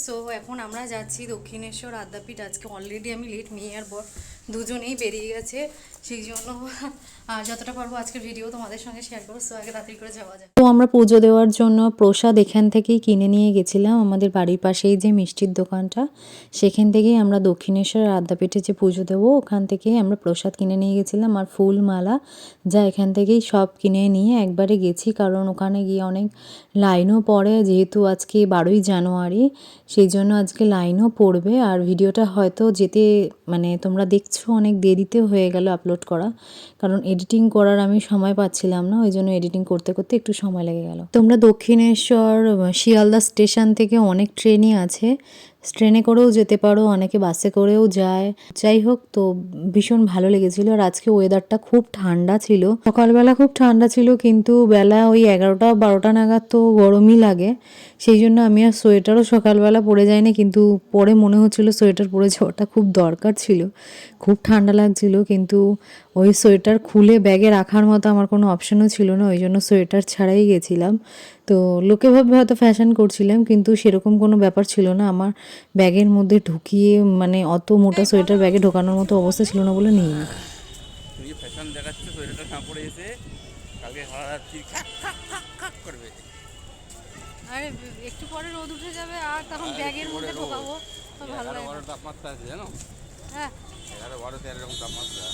So এখন আমরা যাচ্ছি দক্ষিণেশ্বর আদ্যাপীঠ। আজকে অলরেডি আমি লেট, মেয়ে আর বর দুজনেই বেরিয়ে গেছে, সেই জন্য যতটা পারবো আজকের ভিডিও তোমাদের সঙ্গে শেয়ার করবো। সো আগে তাড়াতাড়ি করে যাওয়া যায়। তো আমরা পুজো দেওয়ার জন্য প্রসাদ এখান থেকেই কিনে নিয়ে গেছিলাম, আমাদের বাড়ির পাশেই যে মিষ্টির দোকানটা, সেখান থেকেই আমরা দক্ষিণেশ্বর আদ্যাপীঠে যে পুজো দেবো ওখান থেকেই আমরা প্রসাদ কিনে নিয়ে গেছিলাম। আর ফুল মালা যা এখান থেকেই সব কিনে নিয়ে একবারে গেছি, কারণ ওখানে গিয়ে অনেক লাইনও পড়ে, যেহেতু আজকে 12ই জানুয়ারি, সেই জন্য আজকে লাইনও পড়বে। আর ভিডিওটা হয়তো যেতে মানে তোমরা দেখছো অনেক দেরিতে হয়ে গেল আপলোড করা, কারণ এডিটিং করার আমি সময় পাচ্ছিলাম না, ওই জন্য এডিটিং করতে করতে একটু সময় লেগে গেল। তোমরা দক্ষিণেশ্বর শিয়ালদা স্টেশন থেকে অনেক ট্রেনই আছে, ট্রেনে করেও যেতে পারো, অনেকে বাসে করেও যায়। যাই হোক, তো ভীষণ ভালো লেগেছিল। আর আজকে ওয়েদারটা খুব ঠান্ডা ছিল, সকালবেলা খুব ঠান্ডা ছিল, কিন্তু বেলা ওই 11টা 12টা নাগাদ তো গরমই লাগে, সেই জন্য আমি আর সোয়েটারও সকালবেলা পরে যাইনি, কিন্তু পরে মনে হচ্ছিল সোয়েটার পরে যাওয়াটা খুব দরকার ছিল, খুব ঠান্ডা লাগছিল। কিন্তু ওই সোয়েটার খুলে ব্যাগে রাখার মতো আমার কোনো অপশনও ছিল না, ওই জন্য সোয়েটার ছাড়াই গেছিলাম। তো লোকে ভাবে হয়তো ফ্যাশন করছিলাম, কিন্তু সেরকম কোনো ব্যাপার ছিল না। আমার ব্যাগের মধ্যে ঢুকিয়ে মানে অত মোটা সোয়েটার ব্যাগে ঢোকানোর মতো অবস্থা ছিল না বলে নিইনি। তুমি ফ্যাশন দেখাচ্ছ, সোয়েটারটা না পরে এসে কালকে সারা রাত্রি খাক খাক খাক খাক করবে। আরে একটু পরে রোদ উঠে যাবে আর তখন ব্যাগের মধ্যে ঢোকাবো, তো ভালো লাগবে। 11-12 তাপমাত্রা আছে জানো? হ্যাঁ, 11-12-13 এরকম তাপমাত্রা।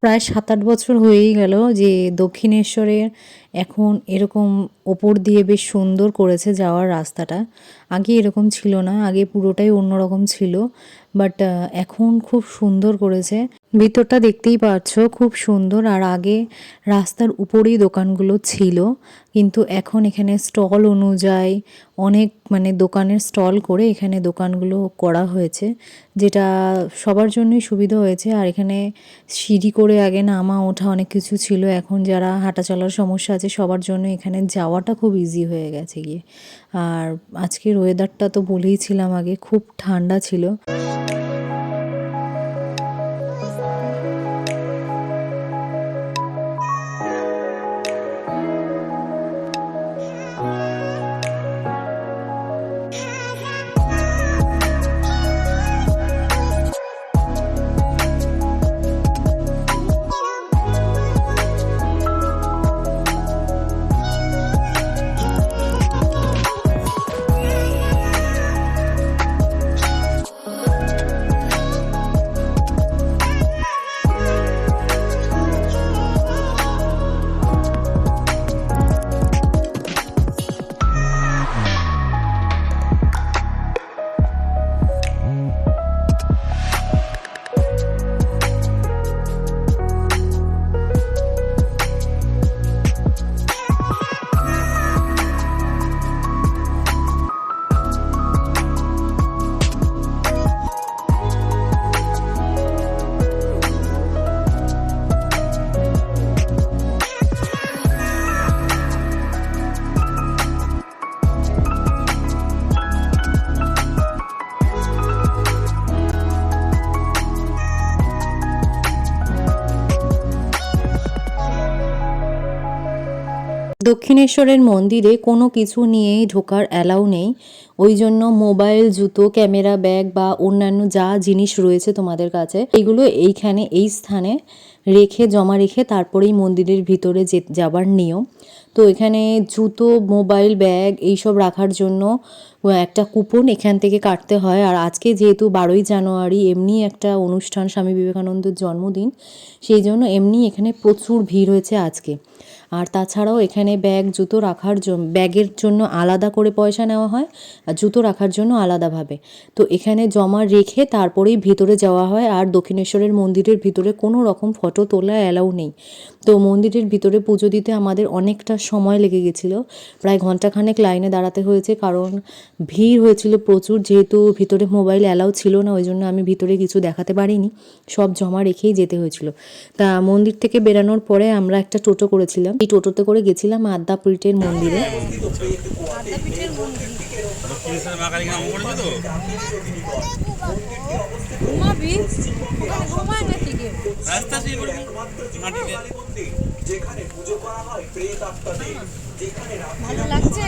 প্রায় 7-8 বছর হয়েই গেল যে দক্ষিণেশ্বরের এখন এরকম ওপর দিয়ে বেশ সুন্দর করেছে যাওয়ার রাস্তাটা। আগে এরকম ছিল না, আগে পুরোটাই অন্যরকম ছিল, বাট এখন খুব সুন্দর করেছে। ভিতরটা দেখতেই পাচ্ছ খুব সুন্দর। আর আগে রাস্তার উপরেই দোকানগুলো ছিল, কিন্তু এখন এখানে স্টল অনুযায়ী অনেক মানে দোকানের স্টল করে এখানে দোকানগুলো করা হয়েছে, যেটা সবার জন্যই সুবিধা হয়েছে। আর এখানে সিঁড়ি করে আগে নামা ওঠা অনেক কিছু ছিল, এখন যারা হাঁটা চলার সমস্যা আছে সবার জন্য এখানে যাওয়াটা খুব ইজি হয়ে গেছে গিয়ে। আর আজকের ওয়েদারটা তো বলেইছিলাম আগে, খুব ঠান্ডা ছিল। দক্ষিণেশ্বরের মন্দিরে কোনো কিছু নিয়েই ঢোকার অ্যালাউ নেই, ওই জন্য মোবাইল, জুতো, ক্যামেরা, ব্যাগ বা অন্যান্য যা জিনিস রয়েছে তোমাদের কাছে এগুলো এইখানে এই স্থানে রেখে জমা রেখে তারপরেই মন্দিরের ভিতরে যাবার নিয়ম। তো এখানে জুতো, মোবাইল, ব্যাগ এইসব রাখার জন্য একটা কুপন এখান থেকে কাটতে হয়। আর আজকে যেহেতু 12ই জানুয়ারি, এমনি একটা অনুষ্ঠান, স্বামী বিবেকানন্দের জন্মদিন, সেই জন্য এমনি এখানে প্রচুর ভিড় হয়েছে আজকে। আর তাছাড়াও এখানে ব্যাগ, জুতো রাখার জন্য ব্যাগের জন্য আলাদা করে পয়সা নেওয়া হয়, আর জুতো রাখার জন্য আলাদাভাবে। তো এখানে জমা রেখে তারপরেই ভিতরে যাওয়া হয়। আর দক্ষিণেশ্বরের মন্দিরের ভিতরে কোনো রকম ফটো তোলা অ্যালাউ নেই। তো মন্দিরের ভিতরে পুজো দিতে আমাদের অনেকটা সময় লেগে গেছিলো, প্রায় ঘন্টাখানেক লাইনে দাঁড়াতে হয়েছে, কারণ ভিড় হয়েছিল প্রচুর। যেহেতু ভিতরে মোবাইল অ্যালাউ ছিল না, ওই জন্য আমি ভিতরে কিছু দেখাতে পারিনি, সব জমা রেখেই যেতে হয়েছিল। তা মন্দির থেকে বেরানোর পরে আমরা একটা টোটো করেছিলাম। এই টোটোতে করে গেছিলাম আদ্যাপীঠের মন্দিরে। আদ্যাপীঠের মন্দির দক্ষিণেশ্বর মা কালী নাম করেছে তো ঘুমাবি ওখানে ঘুমায় নাকি কেউ? রাস্তা শুয়ে পড়বি মাটিতে। ভালো লাগছে?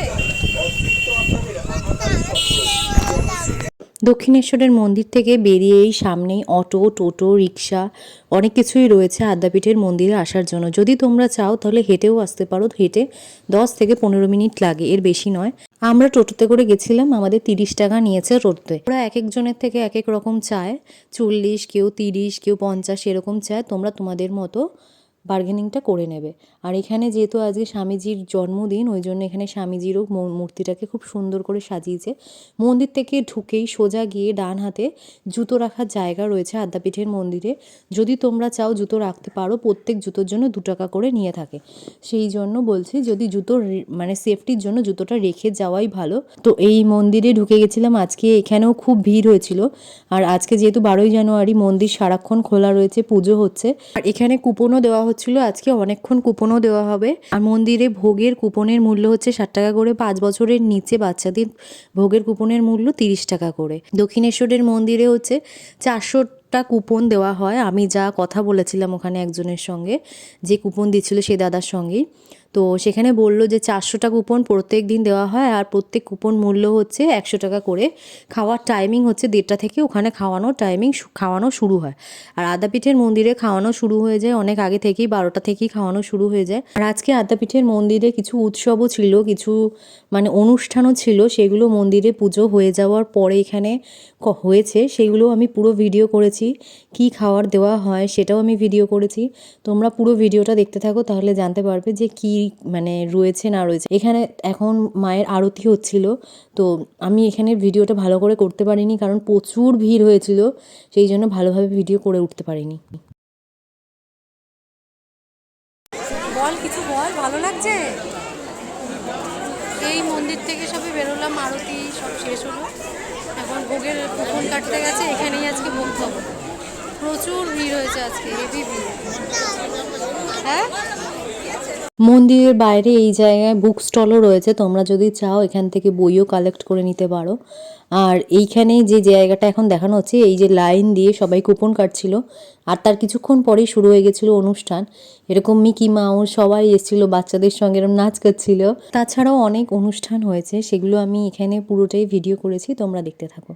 দক্ষিণেশ্বরের মন্দির থেকে বেরিয়েই সামনেই অটো, টোটো, রিক্সা অনেক কিছুই রয়েছে আদ্যাপীঠের মন্দিরে আসার জন্য। যদি তোমরা চাও তাহলে হেঁটেও আসতে পারো, হেঁটে 10 থেকে 15 মিনিট লাগে, এর বেশি নয়। আমরা টোটোতে করে গেছিলাম, আমাদের 30 টাকা নিয়েছে টোটোতে। ওরা এক একজনের থেকে এক এক রকম চায়, 40, কেউ 30, কেউ 50 এরকম চায়। তোমরা তোমাদের মতো বার্গেনিংটা করে নেবে। আর এখানে যেহেতু আজকে স্বামীজির জন্মদিন, ওই জন্য এখানে স্বামীজিরও মূর্তিটাকে খুব সুন্দর করে সাজিয়েছে। মন্দির থেকে ঢুকেই সোজা গিয়ে ডান হাতে জুতো রাখার জায়গা রয়েছে আদ্যাপীঠের মন্দিরে। যদি তোমরা চাও জুতো রাখতে পারো, প্রত্যেক জুতোর জন্য 2 টাকা করে নিয়ে থাকে। সেই জন্য বলছি যদি জুতো মানে সেফটির জন্য জুতোটা রেখে যাওয়াই ভালো। তো এই মন্দিরে ঢুকে গেছিলাম আজকে, এখানেও খুব ভিড় হয়েছিল। আর আজকে যেহেতু 12ই জানুয়ারি, মন্দির সারাক্ষণ খোলা রয়েছে, পুজো হচ্ছে। আর এখানে কুপনও দেওয়া হচ্ছিল, আজকে অনেকক্ষণ কুপনও দেওয়া হবে। আর মন্দিরে ভোগের কুপনের মূল্য হচ্ছে 60 টাকা করে, 5 বছরের নিচে বাচ্চাদের ভোগের কুপনের মূল্য 30 টাকা করে। দক্ষিণেশ্বরের মন্দিরে হচ্ছে 400টা কুপন দেওয়া হয়। আমি যা কথা বলেছিলাম ওখানে একজনের সঙ্গে, যে কুপন দিচ্ছিল সেই দাদার সঙ্গেই, তো সেখানে বলল যে 400টা কুপন প্রত্যেক দিন দেওয়া হয়, আর প্রত্যেক কুপন মূল্য হচ্ছে 100 টাকা করে। খাওয়ার টাইমিং হচ্ছে 1:30 থেকে ওখানে খাওয়ানো শুরু হয়। আর আদ্যাপীঠের মন্দিরে খাওয়ানো শুরু হয়ে যায় অনেক আগে থেকেই, 12টা থেকেই খাওয়ানো শুরু হয়ে যায়। আর আজকে আদ্যাপীঠের মন্দিরে কিছু উৎসবও ছিল, কিছু মানে অনুষ্ঠানও ছিল, সেগুলো মন্দিরে পুজো হয়ে যাওয়ার পরে এখানে হয়েছে, সেগুলো আমি পুরো ভিডিও করেছি। কি খাওয়ার দেওয়া হয় সেটাও আমি ভিডিও করেছি। তোমরা পুরো ভিডিওটা দেখতে থাকো, তাহলে জানতে পারবে যে কি মানে রয়েছে না রয়েছে। এখানে এখন মায়ের আরতি হচ্ছিল, তো আমি এখানে ভিডিওটা ভালো করে করতে পারিনি, কারণ প্রচুর ভিড় হয়েছিল, সেই জন্য ভালোভাবে ভিডিও করে উঠতে পারিনি। বল কিছু বল, ভালো লাগছে? এই মন্দির থেকে সবে বেরোলাম, আরতি সব শেষ হলো, এখন ভোগের কুপন কাটতে গেছে, এখানেই আজকে ভোগ খাবো। প্রচুর ভিড় হয়েছে আজকে, হেভি ভিড়। হ্যাঁ, মন্দিরের বাইরে এই জায়গায় বুক স্টলও রয়েছে, তোমরা যদি চাও এখান থেকে বইও কালেক্ট করে নিতে পারো। আর এইখানে যে জায়গাটা এখন দেখানো হচ্ছে, এই যে লাইন দিয়ে সবাই কুপন কাটছিল, আর তার কিছুক্ষণ পরেই শুরু হয়ে গেছিলো অনুষ্ঠান। এরকম মিকি মাউস সবাই এসেছিলো, বাচ্চাদের সঙ্গে এরকম নাচ করছিল। তাছাড়াও অনেক অনুষ্ঠান হয়েছে, সেগুলো আমি এখানে পুরোটাই ভিডিও করেছি, তোমরা দেখতে থাকো।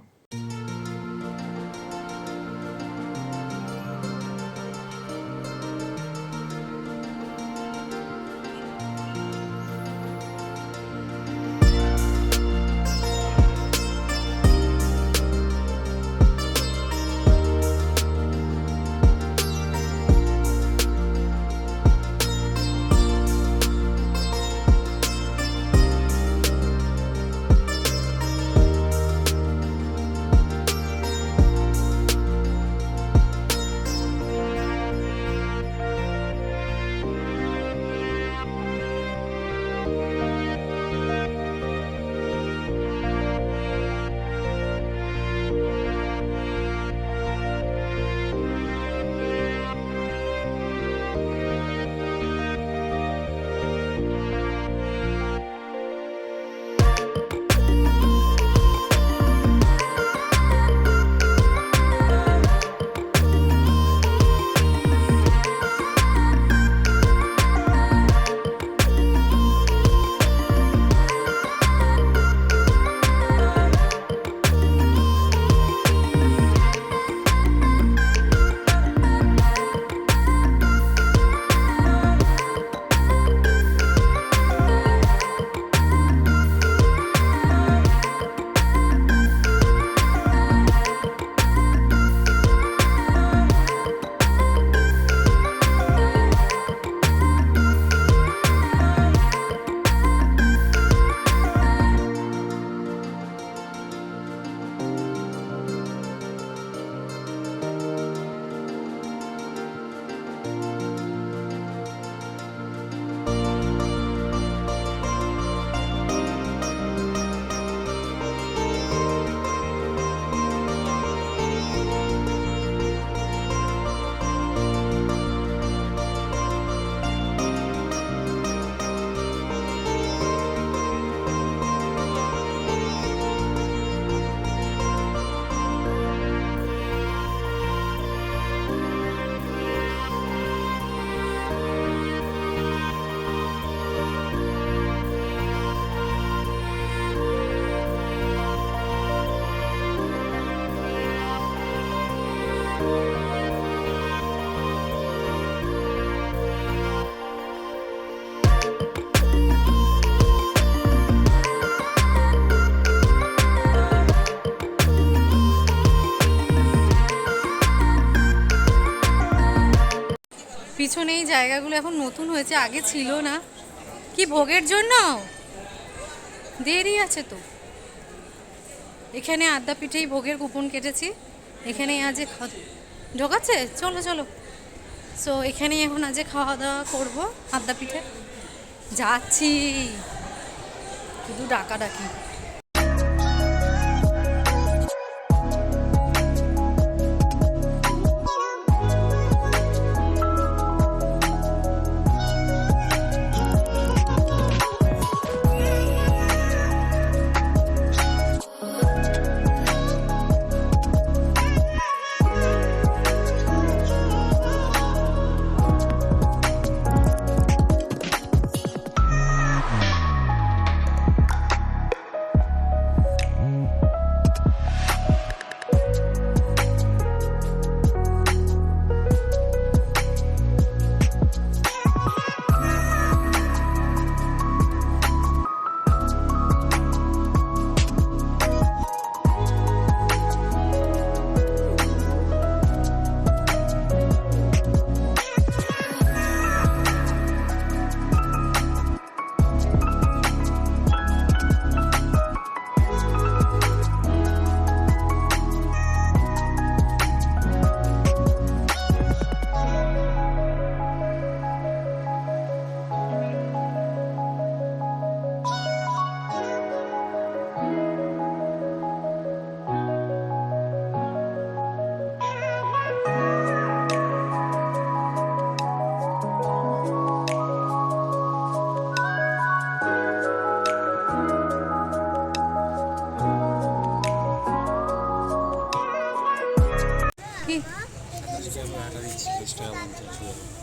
পিছনে এই জায়গাগুলো এখন নতুন হয়েছে, আগে ছিল না। কি ভোগের জন্য দেরি আছে তো। এখানে আদ্যাপীঠেই ভোগের কুপন কেটেছি, এখানেই আজ ঢোকাচ্ছে। চলো চলো, সো এখানেই এখন আজ খাওয়া দাওয়া করবো আদ্যাপীঠে। যাচ্ছি, শুধু ডাকাডাকি।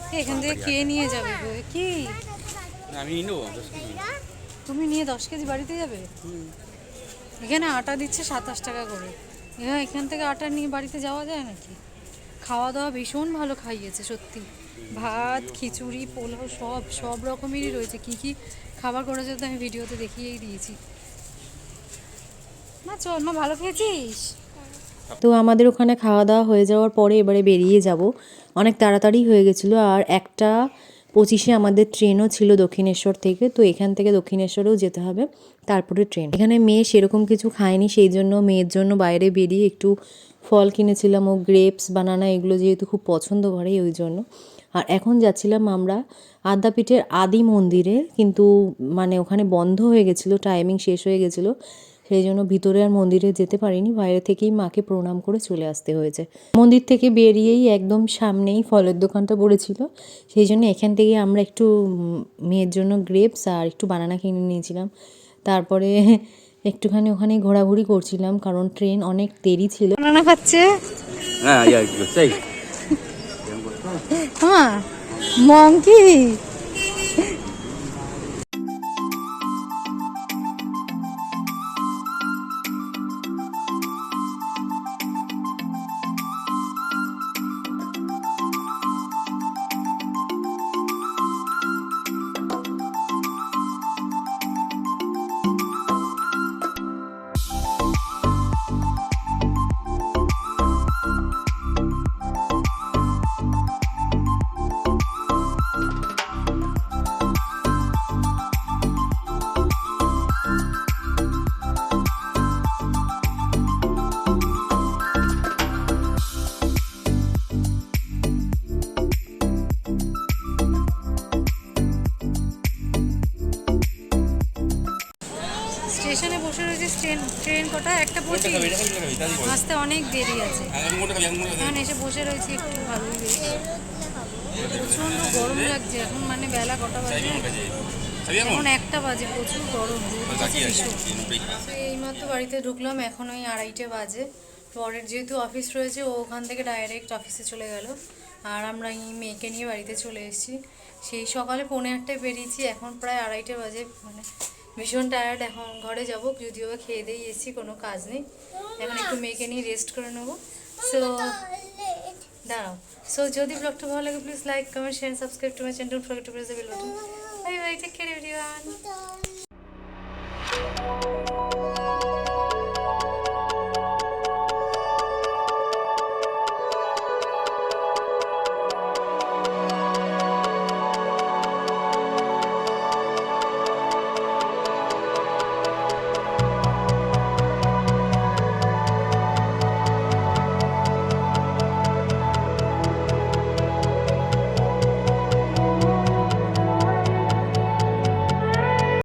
কি এখান থেকে কে নিয়ে যাবে গো? কি আমি নেবো, তুমি নিয়ে 10 কেজি বাড়িতে যাবে? এখানে আটা দিচ্ছে 27 টাকা করে। এখান থেকে আটা নিয়ে বাড়িতে যাওয়া যায় নাকি? খাওয়া দাওয়া ভীষণ ভালো খাইয়েছে সত্যি, ভাত খিচুড়ি পোলাও সব রকমেরই রয়েছে। কি কি খাবার করেছে তো আমি ভিডিওতে দেখিয়েই দিয়েছি। না চল মা, ভালো খেয়েছিস? তো আমাদের ওখানে খাওয়া দাওয়া হয়ে যাওয়ার পরে এবারে বেরিয়ে যাব। অনেক তাড়াতাড়ি হয়ে গেছিলো, আর 1:25 আমাদের ট্রেনও ছিল দক্ষিণেশ্বর থেকে। তো এখান থেকে দক্ষিণেশ্বরেও যেতে হবে, তারপরে ট্রেন। এখানে মেয়ে সেরকম কিছু খায়নি, সেই জন্য মেয়ের জন্য বাইরে বেরিয়ে একটু ফল কিনেছিলাম। ও গ্রেপস বানানা এগুলো যেহেতু খুব পছন্দ করে, ওই জন্য। আর এখন যাচ্ছিলাম আমরা আদ্যাপীঠের আদি মন্দিরে, কিন্তু মানে ওখানে বন্ধ হয়ে গেছিলো, টাইমিং শেষ হয়ে গেছিলো, সেই জন্য ভিতরে আর মন্দিরে যেতে পারিনি। বাইরে থেকেই মাকে প্রণাম করে চলে আসতে হয়েছে। মন্দির থেকে বেরিয়েই একদম সামনেই ফলের দোকানটা পড়েছিল, সেই জন্য এখান থেকে আমরা একটু মেয়ের জন্য গ্রেপস আর একটু বানানা কিনে নিয়েছিলাম। তারপরে একটুখানি ওখানে ঘোরাঘুরি করছিলাম, কারণ ট্রেন অনেক দেরি ছিল। বানানা খাচ্ছে। হ্যাঁ সেই হ্যাঁ মঙ্কি। স্টেশনে বসে রয়েছে, ট্রেন কটা? 1:25। আসতে অনেক দেরি আছে। এখন এসে বসে রয়েছি, একটু ভালোই বেশ। প্রচণ্ড গরম লাগছে এখন, মানে বেলা কটা বাজে? এখন 1টা বাজে, প্রচুর গরম, ভীষণ। এইমাত্র বাড়িতে ঢুকলাম, এখন ওই 2:30 বাজে। পরের যেহেতু অফিস রয়েছে, ও ওখান থেকে ডাইরেক্ট অফিসে চলে গেল, আর আমরা এই মেয়েকে নিয়ে বাড়িতে চলে এসেছি। সেই সকালে 8:45 বেরিয়েছি, এখন প্রায় 2:30 বাজে। মানে ভীষণ টায়ার্ড। এখন ঘরে যাব, যদিও খেয়ে দিয়ে এসেছি, কোনো কাজ নেই। এখন একটু মেয়েকে নিয়ে রেস্ট করে নেবো। সো দাঁড়াও। সো যদি ব্লগটা ভালো লাগে, please like comment share subscribe to my channel, don't forget to press the bell button. Bye bye, take care everyone.